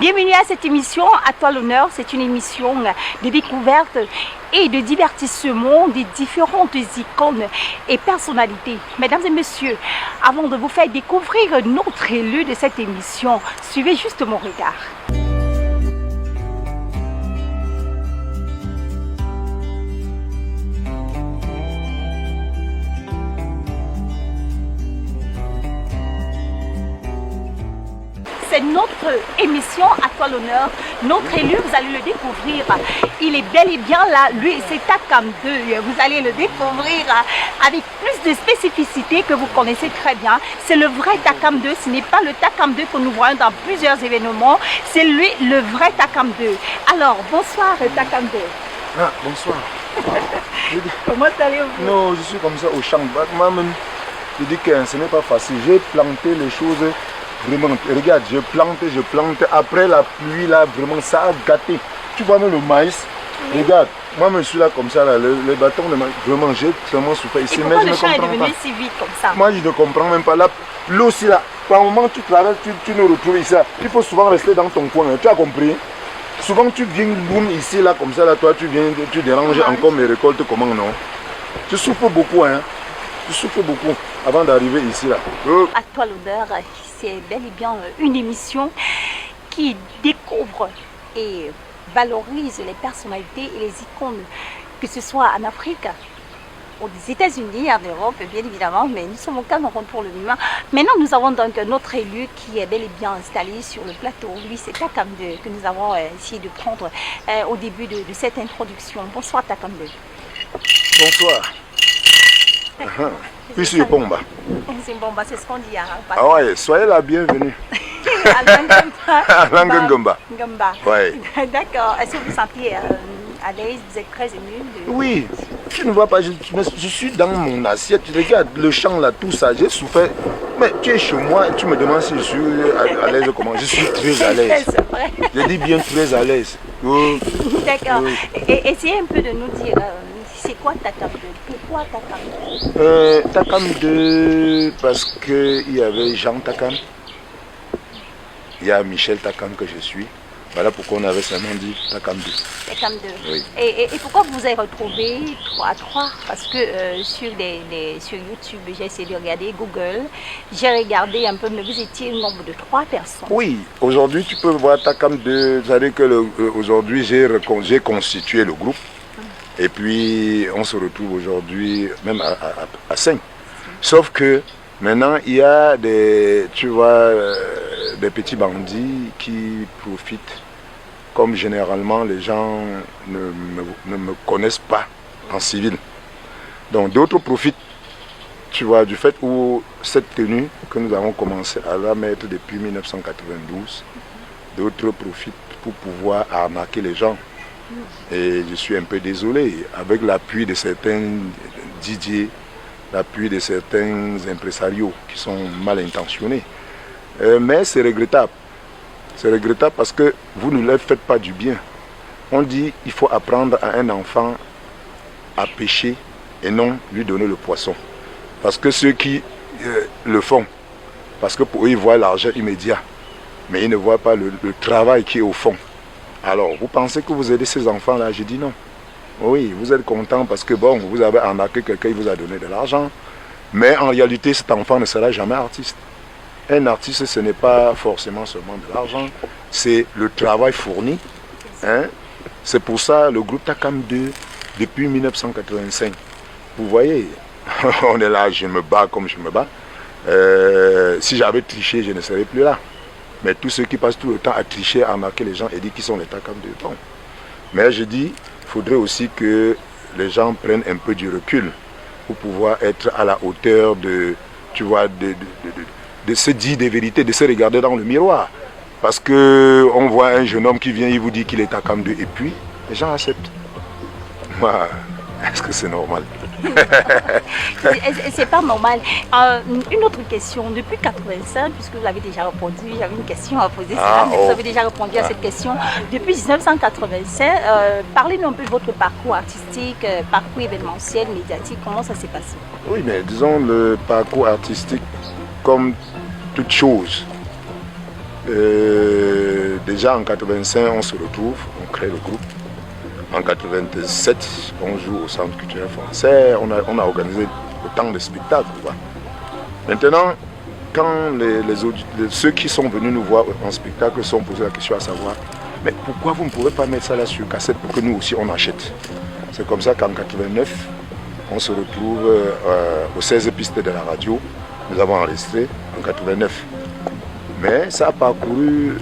Bienvenue à cette émission, à toi l'honneur. C'est une émission de découverte et de divertissement des différentes icônes et personnalités. Mesdames et messieurs, avant de vous faire découvrir notre élu de cette émission, suivez juste mon regard. C'est notre émission à toi l'honneur. Notre élu, vous allez le découvrir. Il est bel et bien là. Lui, c'est Takam 2. Vous allez le découvrir avec plus de spécificité que vous connaissez très bien. C'est le vrai Takam 2. Ce n'est pas le Takam 2 que nous voyons dans plusieurs événements. C'est lui, le vrai Takam 2. Alors, bonsoir Takam 2. Ah, bonsoir. Comment allez-vous? Non, je suis comme ça au champ. Moi-même, je dis que ce n'est pas facile. J'ai planté les choses. Vraiment, regarde, je plante. Après la pluie, là, vraiment, ça a gâté. Tu vois même le maïs. Oui. Regarde, moi, je suis là comme ça, là, le bâton de maïs. Vraiment, j'ai tellement souffert ici. Et pourquoi le champ est devenu si vite comme ça? Moi, je ne comprends même pas. L'eau aussi, là, par un moment, tu traverses, tu nous retrouves ici. Il faut souvent rester dans ton coin. Hein. Tu as compris? Souvent, tu viens boum ici, là, comme ça, là, toi, tu viens, tu déranges encore mes récoltes. Comment non? Tu souffres beaucoup, hein? Tu souffres beaucoup avant d'arriver ici, là. À toi l'honneur. C'est bel et bien une émission qui découvre et valorise les personnalités et les icônes, que ce soit en Afrique, aux États-Unis, en Europe, bien évidemment, mais nous sommes au Cameroun pour le moment. Maintenant, nous avons donc notre élu qui est bel et bien installé sur le plateau. Lui, c'est Takam 2 que nous avons essayé de prendre au début de cette introduction. Bonsoir Takam 2. Bonsoir. Puis c'est Bomba. C'est Bomba, c'est ce qu'on dit. Ah ouais, soyez la bienvenue. À Ngomba. Ouais. D'accord. Est-ce que vous vous sentez à l'aise? Vous êtes très ému Oui. Tu ne vois pas, je suis dans mon assiette. Regarde le champ là, tout ça. J'ai souffert. Mais tu es chez moi et tu me demandes si je suis à l'aise comment. Je suis très à l'aise. Je dis bien très à l'aise. D'accord. Et essayez un peu de nous dire. C'est quoi Takam 2? Pourquoi Takam 2? Takam 2, parce qu'il y avait Jean Takam, il y a Michel Takam que je suis. Voilà pourquoi on avait seulement dit Takam 2. Takam 2. Oui. Et pourquoi vous vous avez retrouvé 3 à 3? Parce que sur YouTube, j'ai essayé de regarder Google, j'ai regardé un peu, mais vous étiez au nombre de 3 personnes. Oui, aujourd'hui tu peux voir Takam 2, vous savez que aujourd'hui j'ai constitué le groupe. Et puis, on se retrouve aujourd'hui même à 5. Sauf que maintenant, il y a des petits bandits qui profitent. Comme généralement, les gens ne me connaissent pas en civil. Donc, d'autres profitent, tu vois, du fait où cette tenue que nous avons commencé à la mettre depuis 1992, d'autres profitent pour pouvoir arnaquer les gens. Et je suis un peu désolé, avec l'appui de certains DJ, l'appui de certains impresarios qui sont mal intentionnés. Mais c'est regrettable. C'est regrettable parce que vous ne leur faites pas du bien. On dit qu'il faut apprendre à un enfant à pêcher et non lui donner le poisson. Parce que ceux qui le font, parce que pour eux ils voient l'argent immédiat, mais ils ne voient pas le travail qui est au fond. Alors, vous pensez que vous aidez ces enfants-là? Je dis non. Oui, vous êtes content parce que bon, vous avez arnaqué quelqu'un, il vous a donné de l'argent. Mais en réalité, cet enfant ne sera jamais artiste. Un artiste, ce n'est pas forcément seulement de l'argent, c'est le travail fourni. Hein? C'est pour ça le groupe Takam 2, depuis 1985. Vous voyez, on est là, je me bats comme je me bats. Si j'avais triché, je ne serais plus là. Mais tous ceux qui passent tout le temps à tricher, à arnaquer les gens et dire qu'ils sont les Takam 2. Bon. Mais je dis, il faudrait aussi que les gens prennent un peu du recul pour pouvoir être à la hauteur de, tu vois, de se dire des vérités, de se regarder dans le miroir. Parce qu'on voit un jeune homme qui vient, il vous dit qu'il est Takam 2 et puis les gens acceptent. Moi, est-ce que c'est normal? C'est pas normal. Une autre question. Depuis 85, puisque vous l'avez déjà répondu, j'avais une question à poser. Vous avez déjà répondu à cette question. Depuis 1985, parlez-nous un peu de votre parcours artistique, parcours événementiel, médiatique. Comment ça s'est passé? Oui, mais disons le parcours artistique, comme toute chose, Déjà en 85, on se retrouve, on crée le groupe. En 87, on joue au Centre culturel français, on a organisé autant de spectacles. Quoi. Maintenant, quand ceux qui sont venus nous voir en spectacle sont posés la question à savoir, mais pourquoi vous ne pouvez pas mettre ça là sur cassette pour que nous aussi on achète? C'est comme ça qu'en 89, on se retrouve aux 16 pistes de la radio. Nous avons enregistré en 89. Mais ça a parcouru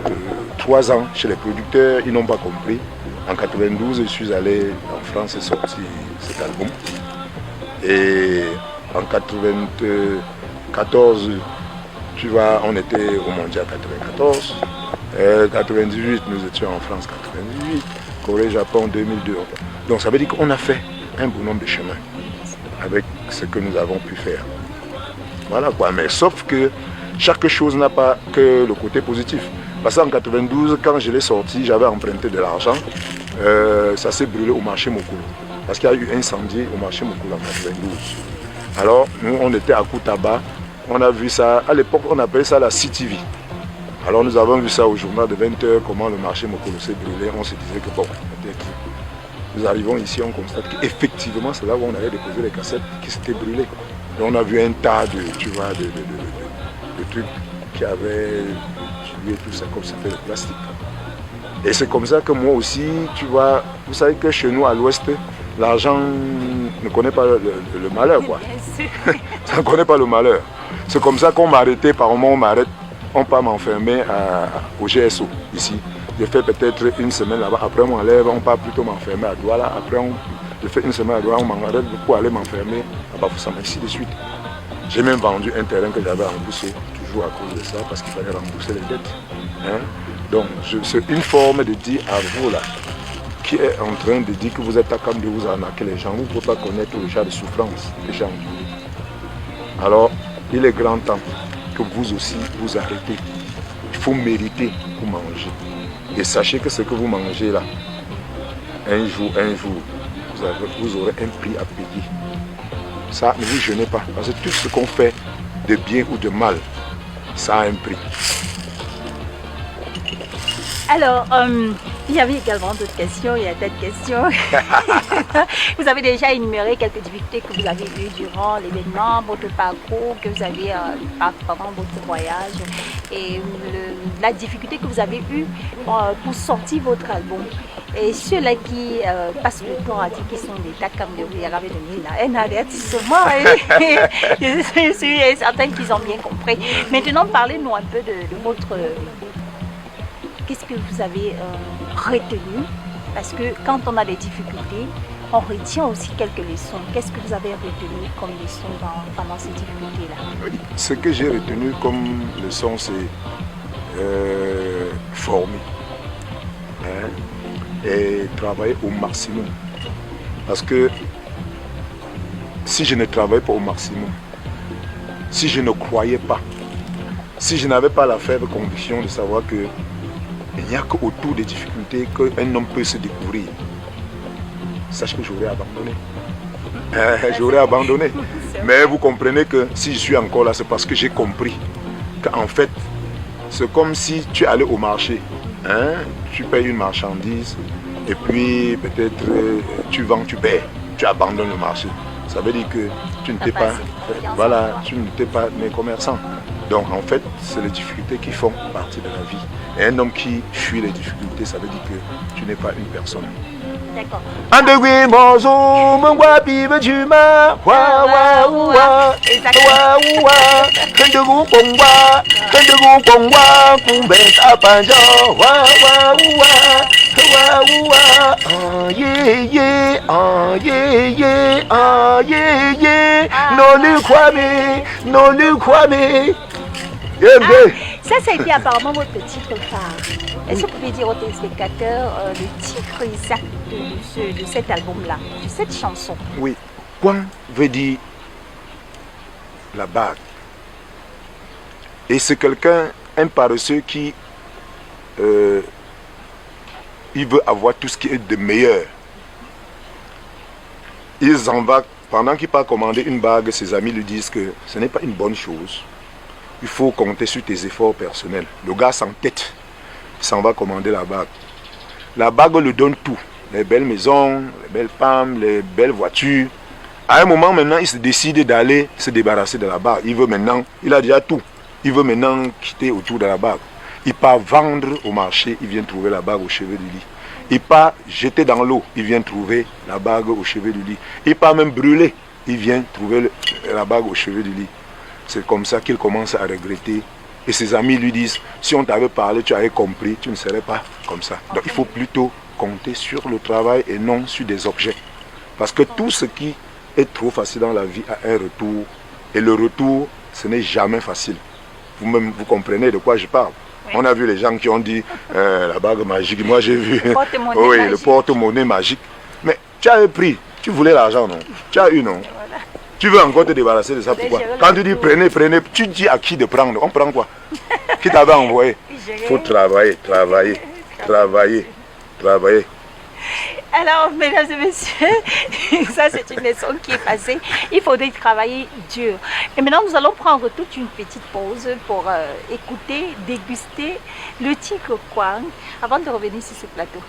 3 ans chez les producteurs, ils n'ont pas compris. En 92, je suis allé en France et sorti cet album. Et en 94, tu vois, on était au Mondial 94. 98, nous étions en France 98. Corée, Japon 2002. Donc ça veut dire qu'on a fait un bon nombre de chemins avec ce que nous avons pu faire. Voilà quoi, mais sauf que chaque chose n'a pas que le côté positif. Parce qu'en 92, quand je l'ai sorti, j'avais emprunté de l'argent. Ça s'est brûlé au marché Mokolo. Parce qu'il y a eu un incendie au marché Mokolo en 92. Alors, nous, on était à Koutaba. On a vu ça, à l'époque, on appelait ça la CTV. Alors, nous avons vu ça au journal de 20h, comment le marché Mokolo s'est brûlé. On se disait que bon, peut-être. Nous arrivons ici, on constate qu'effectivement, c'est là où on avait déposé les cassettes qui s'étaient brûlées. Et on a vu un tas de, tu vois, de trucs qui avaient tué tout ça, comme c'était le plastique. Et c'est comme ça que moi aussi, tu vois, vous savez que chez nous à l'ouest, l'argent ne connaît pas le malheur, quoi. Ça ne connaît pas le malheur. C'est comme ça qu'on m'a arrêté, par moment on m'arrête, on part m'enfermer au GSO, ici. J'ai fait peut-être une semaine là-bas, après on m'enlève, on part plutôt m'enfermer à Douala, après je fais une semaine à Douala, on m'arrête pour aller m'enfermer à Bafoussam, ainsi de suite. J'ai même vendu un terrain que j'avais remboursé, toujours à cause de ça, parce qu'il fallait rembourser les dettes. Hein? Donc, c'est une forme de dire à vous là, qui est en train de dire que vous êtes capable de vous arnaquer les gens, vous ne pouvez pas connaître le genre de souffrance que j'ai enduré. Alors, il est grand temps que vous aussi vous arrêtez. Il faut mériter pour manger. Et sachez que ce que vous mangez là, un jour, vous aurez un prix à payer. Ça, ne vous gênez pas. Parce que tout ce qu'on fait de bien ou de mal, ça a un prix. Alors, il y avait également d'autres questions, il y a d'autres questions. Vous avez déjà énuméré quelques difficultés que vous avez eues durant l'événement, votre parcours que vous avez pendant votre voyage et la difficulté que vous avez eue pour sortir votre album. Et ceux-là qui passent le temps à dire qu'ils sont des tas comme de un avertissement, je suis certaine qu'ils ont bien compris. Maintenant, parlez-nous un peu de votre... Qu'est-ce que vous avez retenu? Parce que quand on a des difficultés, on retient aussi quelques leçons. Qu'est-ce que vous avez retenu comme leçon pendant ces difficultés-là? Oui, ce que j'ai retenu comme leçon, c'est former et travailler au maximum. Parce que si je ne travaillais pas au maximum, si je ne croyais pas, si je n'avais pas la faible conviction de savoir que il n'y a qu'autour des difficultés qu'un homme peut se découvrir. Sache que j'aurais abandonné. J'aurais abandonné. Mais vous comprenez que si je suis encore là, c'est parce que j'ai compris qu'en fait, c'est comme si tu allais au marché. Tu payes une marchandise et puis peut-être tu vends, tu paies. Tu abandonnes le marché. Ça veut dire que tu n'étais pas, tu n'étais pas né commerçant. Donc en fait, c'est les difficultés qui font partie de la vie. Et un homme qui fuit les difficultés, ça veut dire que tu n'es pas une personne. D'accord. Ça a été apparemment votre titre phare. Est-ce que vous pouvez dire aux téléspectateurs le titre exact de cet album-là, de cette chanson? Oui. Point veut dire la bague. Et c'est quelqu'un, un paresseux qui il veut avoir tout ce qui est de meilleur. Il en va, pendant qu'il part commander une bague, ses amis lui disent que ce n'est pas une bonne chose il faut compter sur tes efforts personnels. Le gars s'entête, il s'en va commander la bague. La bague lui donne tout, les belles maisons, les belles femmes, les belles voitures. À un moment maintenant, il se décide d'aller se débarrasser de la bague. Il veut maintenant, il a déjà tout. Il veut maintenant quitter autour de la bague. Il part vendre au marché, il vient trouver la bague au chevet du lit. Il part jeter dans l'eau, il vient trouver la bague au chevet du lit. Il part même brûler, il vient trouver la bague au chevet du lit. C'est comme ça qu'il commence à regretter. Et ses amis lui disent, si on t'avait parlé, tu avais compris, tu ne serais pas comme ça. Donc il faut plutôt compter sur le travail et non sur des objets. Parce que tout ce qui est trop facile dans la vie a un retour. Et le retour, ce n'est jamais facile. Vous-même, vous comprenez de quoi je parle. Oui. On a vu les gens qui ont dit la bague magique. Moi, j'ai vu le porte-monnaie magique. Mais tu avais pris, tu voulais l'argent, non? Tu as eu, non? Voilà. Tu veux encore te débarrasser de ça, pourquoi? Quand tu dis prenez, tu dis à qui de prendre? On prend quoi? Qui t'avait envoyé? Il faut travailler. Alors, mesdames et messieurs, ça c'est une leçon qui est passée. Il faudrait travailler dur. Et maintenant, nous allons prendre toute une petite pause pour écouter, déguster le Tigre Kwang avant de revenir sur ce plateau.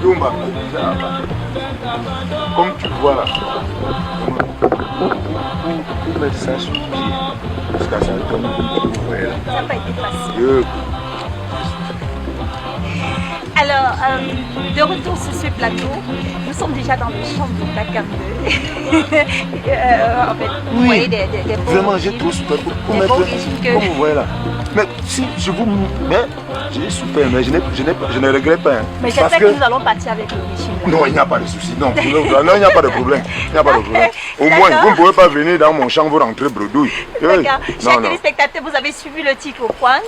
Dumba, comme tu vois là, pour mettre ça sur pied, parce que ça donne voilà. Ça n'a pas été facile. Alors, de retour sur ce plateau, nous sommes déjà dans le champ de Dakar 2. En fait, vous Oui, voyez des beaux vraiment j'ai régimes, tout super pour des mettre, beaux régimes que- comme vous voyez là. Mais si je vous mets, j'ai super, mais je ne regrette pas. Hein, Mais parce j'espère que nous allons partir avec le régime. Là. non, il n'y a pas de souci. Non, non, il n'y a pas de problème. Il n'y a pas de problème. Au D'accord. moins, vous ne pouvez pas venir dans mon champ, vous rentrer bredouille. D'accord. Non, Chers non. téléspectateurs, vous avez suivi le titre au point.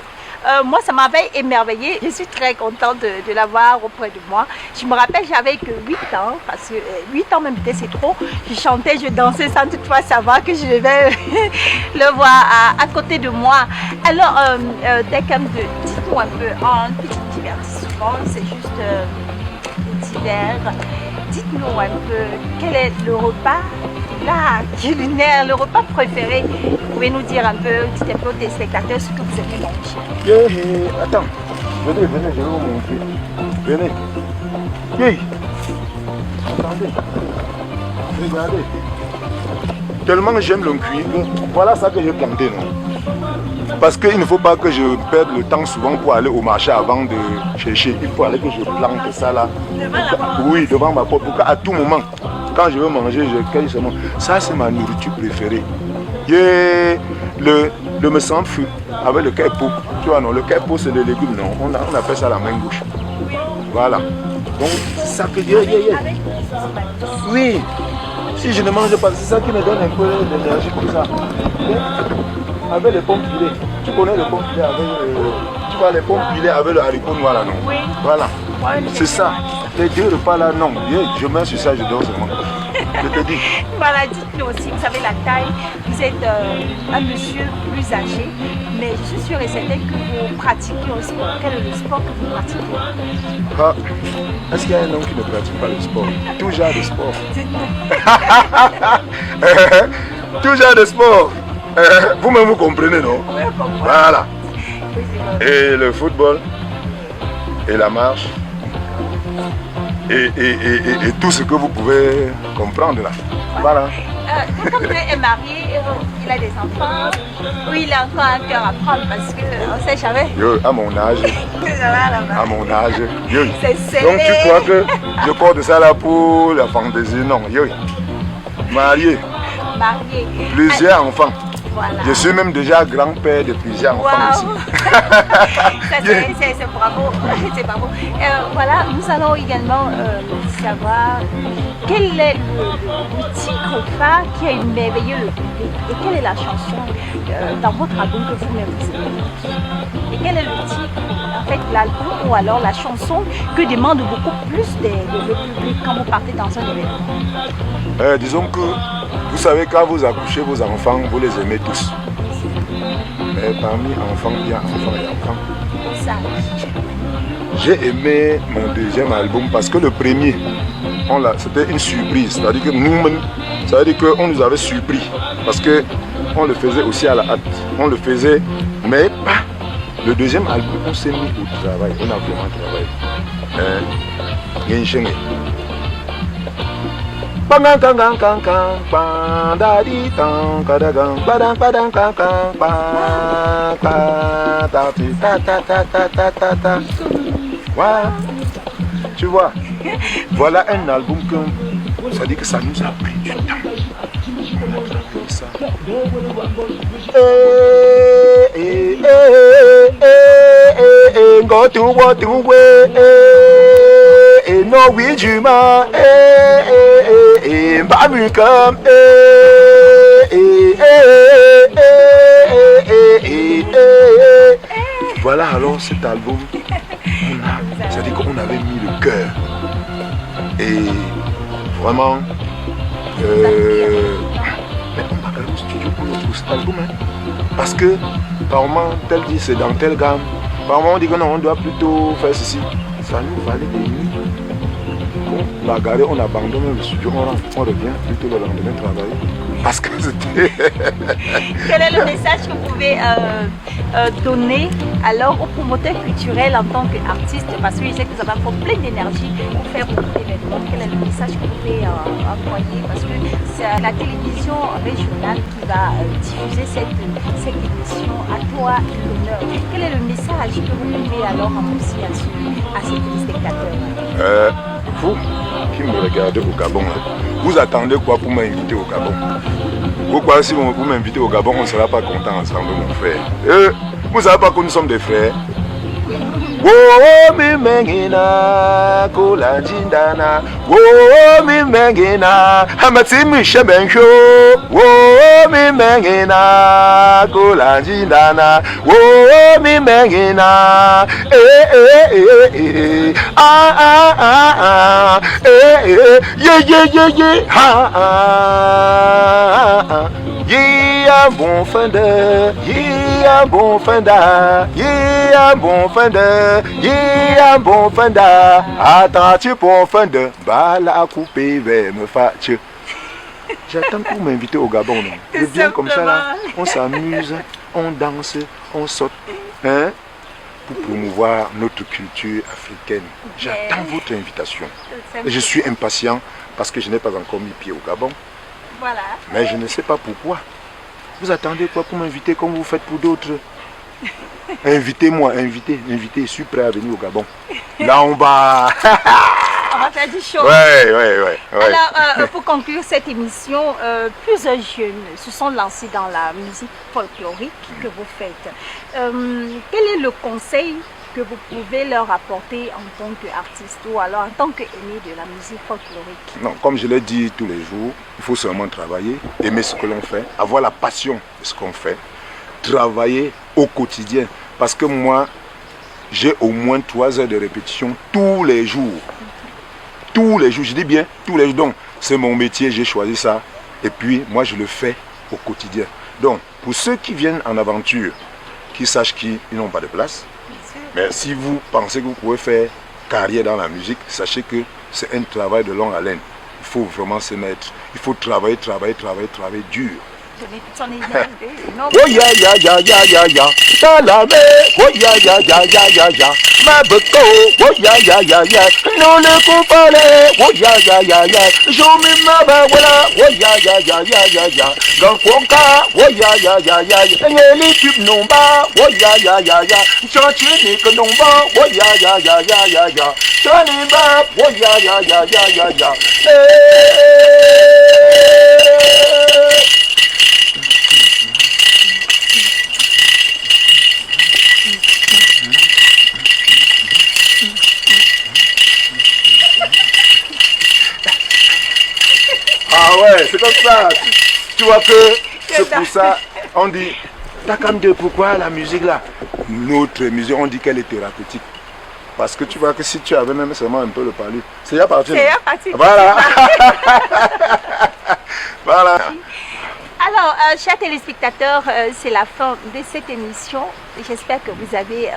Moi, ça m'avait émerveillée. Je suis très contente de l'avoir auprès de moi. Je me rappelle, j'avais que 8 ans, parce que 8 ans même, c'est trop. Je chantais, je dansais sans toutefois savoir que je vais le voir à côté de moi. Alors, Dakar 2, dites-nous un peu, en petit divertissement, c'est juste divers. Dites-nous un peu, quel est le repas là, culinaire, le repas préféré? Vous pouvez nous dire un peu, dites un peu aux téléspectateurs ce que vous aimez manger. Attends, venez, je vais vous montrer. Venez. Hey. Attendez. Regardez. Tellement j'aime le cuit. Voilà ça que j'ai planté, non? Parce qu'il ne faut pas que je perde le temps souvent pour aller au marché avant de chercher. Il faut aller que je plante ça là. Oui, devant ma porte. Pour qu'à tout moment, quand je veux manger, je cueille seulement. Ça, c'est ma nourriture préférée. Le me semble fou avec le kaipo. Tu vois, non, le kaipo, c'est des légumes, non. On appelle ça la main gauche. Voilà. Donc, c'est ça que oui. Si je ne mange pas, c'est ça qui me donne un peu d'énergie comme ça. Avec les pommes pilées. Tu connais les pommes pilées avec tu vois les pommes pilées avec le haricot noir là, non? Oui. Voilà. C'est ça. Les deux repas là, non. Je mets sur ça, je dors seulement. Je te dis. Voilà, dites-nous aussi, vous avez la taille, vous êtes un monsieur plus âgé, mais je suis sûre et certaine que vous pratiquez un sport. Quel est le sport que vous pratiquez? Ah, est-ce qu'il y a un homme qui ne pratique pas le sport? Tout genre de sport. Tout genre de sport. Vous-même vous comprenez, non? Oui, on comprend. Voilà. Oui, c'est vrai. Et le football, et la marche, et tout ce que vous pouvez comprendre là. Voilà. Quand il est marié, il a des enfants, ou il a encore un cœur à prendre parce qu'on ne sait jamais. Yo, à mon âge, à mon âge, yo. C'est Donc tu crois que je porte ça là pour la fantaisie? Non, yo. Marié, plusieurs enfants. Voilà. Je suis même déjà grand-père de plusieurs enfants aussi. C'est bravo, c'est bravo. Voilà, nous allons également savoir quel est le titre phare qui a émerveillé le public et quelle est la chanson dans votre album que vous-même vous aimez. Et quel est le titre, en fait, l'album ou alors la chanson que demande beaucoup plus le public quand vous partez dans un événement? Disons que vous savez, quand vous accouchez vos enfants, vous les aimez tous. Mais parmi enfants, il y a enfants et enfants. J'ai aimé mon deuxième album parce que le premier, c'était une surprise. C'est-à-dire que nous-mêmes, c'est-à-dire qu'on nous avait surpris. Parce qu'on le faisait aussi à la hâte. On le faisait, mais le deuxième album, on s'est mis au travail. On a vraiment travaillé. Tu vois, voilà un album que ça dit que ça nous a pris du temps. Ça. No oui du ma pas mieux comme voilà. Alors cet album, c'est-à-dire qu'on avait mis le cœur et vraiment mais on va aller au studio pour cet album, hein, parce que par moment tel dit c'est dans telle gamme, par moment on dit que non, on doit plutôt faire ceci. Ça nous fallait des nuits. On a gardé, on abandonne le studio, on revient plutôt le lendemain travailler. Parce que c'était... Quel est le message que vous pouvez donner alors aux promoteurs culturels en tant qu'artiste? Parce que je sais que vous avez encore plein d'énergie pour faire beaucoup d'événements. Quel est le message que vous pouvez envoyer? Parce que c'est la télévision régionale qui va diffuser cette émission. À toi l'honneur. Quel est le message que vous pouvez alors annoncer à ces téléspectateurs? Vous qui me regardez au Gabon, vous attendez quoi pour m'inviter au Gabon? Pourquoi si vous m'invitez au Gabon, on ne sera pas content ensemble, mon frère? Vous ne savez pas que nous sommes des frères? Oh mi mengina kola jindana, oh mi mengina hamati mi shebencho, oh mi mengina kola jindana, oh mi mengina ye ha un bon fin de, un bon fin d'à, un bon fin de, un bon fin d'à. Attends-tu pour fin de, la couper vers me faire. J'attends pour m'inviter au Gabon. Non? Et bien comme ça là, on s'amuse, on danse, on saute, hein, pour promouvoir notre culture africaine. J'attends votre invitation. Et je suis impatient parce que je n'ai pas encore mis pied au Gabon. Voilà. Mais je ne sais pas pourquoi. Vous attendez quoi pour m'inviter comme vous faites pour d'autres? Invitez-moi, invitez, je suis prêt à venir au Gabon. Là on va... On va faire du show. Ouais. Alors, pour conclure cette émission, plusieurs jeunes se sont lancés dans la musique folklorique que vous faites. Quel est le conseil que vous pouvez leur apporter en tant qu'artiste ou alors en tant qu'aimé de la musique folklorique? Non, comme je l'ai dit tous les jours, il faut seulement travailler, aimer ce que l'on fait, avoir la passion de ce qu'on fait, travailler au quotidien. Parce que moi, j'ai au moins 3 heures de répétition tous les jours. Tous les jours, je dis bien tous les jours. Donc, c'est mon métier, j'ai choisi ça. Et puis, moi, je le fais au quotidien. Donc, pour ceux qui viennent en aventure, qui sachent qu'ils n'ont pas de place, mais si vous pensez que vous pouvez faire carrière dans la musique, sachez que c'est un travail de longue haleine. Il faut vraiment se mettre. Il faut travailler dur. donner toute son énergie. Non, Oh ya ya ya ya ya ya, Salame, oh ya ya ya ya ya ya, Maboko, oh ya ya ya ya, non le coupale, oh ya ya ya ya, Jomi Mabawala, oh ya ya ya ya ya ya, Ganfonka, oh ya ya ya ya ya, Ngeli Tube Nomba, oh ya ya ya ya, Chanchini Konomba, oh ya ya ya ya ya ya, Chaniba, oh ya ya ya ya ya ya, Ah ouais, c'est comme ça. Tu vois que c'est pour ça, on dit, Takam de pourquoi la musique là? Notre musique, on dit qu'elle est thérapeutique. Parce que tu vois que si tu avais même seulement un peu le parler, c'est déjà parti. c'est à partir de Voilà. Voilà. Alors, chers téléspectateurs, c'est la fin de cette émission. J'espère que vous avez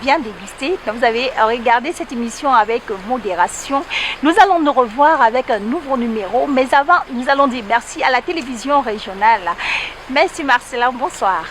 bien dégusté, que vous avez regardé cette émission avec modération. Nous allons nous revoir avec un nouveau numéro, mais avant, nous allons dire merci à la télévision régionale. Merci Marcelin, bonsoir.